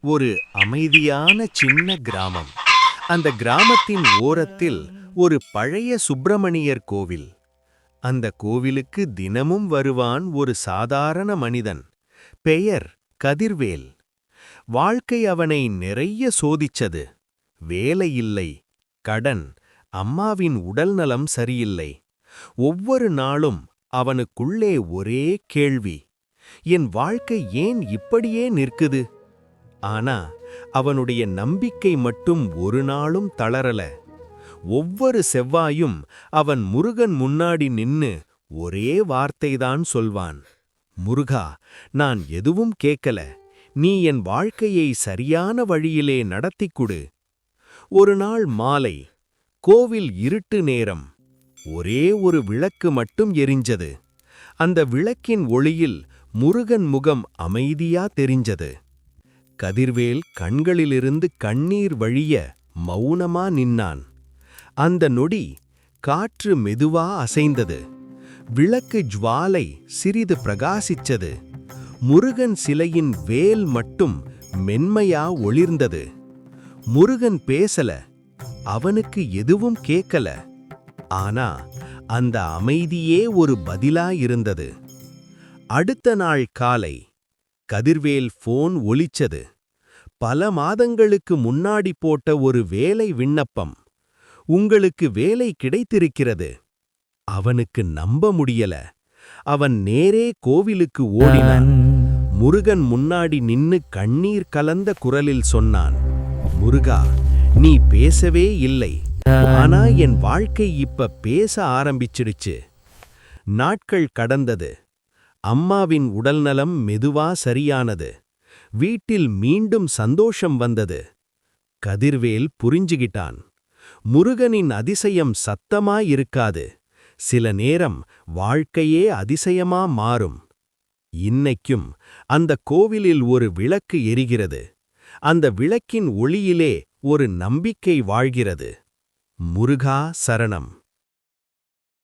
ஒரு அமைதியான சின்ன கிராமம். அந்த கிராமத்தின் ஓரத்தில் ஒரு பழைய சுப்பிரமணியர் கோவில். அந்த கோவிலுக்கு தினமும் வருவான் ஒரு சாதாரண மனிதன். பெயர் கதிர்வேல். வாழ்க்கை அவனை நிறைய சோதிச்சது. வேலை இல்லை, கடன், அம்மாவின் உடல்நலம் சரியில்லை. ஒவ்வொரு நாளும் அவனுக்குள்ளே ஒரே கேள்வி: என் வாழ்க்கை ஏன் இப்படியே நிற்குது? ஆனா அவனுடைய நம்பிக்கை மட்டும் ஒரு நாளும் தளரல. ஒவ்வொரு செவ்வாயும் அவன் முருகன் முன்னாடி நின்னு ஒரே வார்த்தைதான் சொல்வான்: முருகா, நான் எதுவும் கேட்கல, நீ என் வாழ்க்கையை சரியான வழியிலே நடத்திக் குடு. ஒரு நாள் மாலை, கோவில் இருட்டு நேரம். ஒரே ஒரு விளக்கு மட்டும் எரிஞ்சது. அந்த விளக்கின் ஒளியில் முருகன் முகம் அமைதியா தெரிஞ்சது. கதிர்வேல் கண்களிலிருந்து கண்ணீர் வழிய மௌனமா நின்னான். அந்த நொடி காற்று மெதுவா அசைந்தது. விளக்கு ஜுவாலை சிறிது பிரகாசிச்சது. முருகன் சிலையின் வேல் மட்டும் மென்மையா ஒளிர்ந்தது. முருகன் பேசல, அவனுக்கு எதுவும் கேட்கல. ஆனா அந்த அமைதியே ஒரு பதிலா இருந்தது. அடுத்த நாள் காலை கதிர்வேல் போன் ஒலிச்சது. பல மாதங்களுக்கு முன்னாடி போட்ட ஒரு வேலை விண்ணப்பம். உங்களுக்கு வேலை கிடைத்திருக்கிறது. அவனுக்கு நம்ப முடியல. அவன் நேரே கோவிலுக்கு ஓடினான். முருகன் முன்னாடி நின்னு கண்ணீர் கலந்த குரலில் சொன்னான்: முருகா, நீ பேசவே இல்லை, ஆனா என் வாழ்க்கை இப்ப பேச ஆரம்பிச்சிடுச்சு. நாட்கள் கடந்தது. அம்மாவின் உடல்நலம் மெதுவா சரியானது. வீட்டில் மீண்டும் சந்தோஷம் வந்தது. கதிர்வேல் புரிஞ்சுகிட்டான்: முருகனின் அதிசயம் சத்தமாயிருக்காது, சில நேரம் வாழ்க்கையே அதிசயமா மாறும். இன்னைக்கும் அந்த கோவிலில் ஒரு விளக்கு எரிகிறது. அந்த விளக்கின் ஒளியிலே ஒரு நம்பிக்கை வாழ்கிறது. முருகா சரணம்.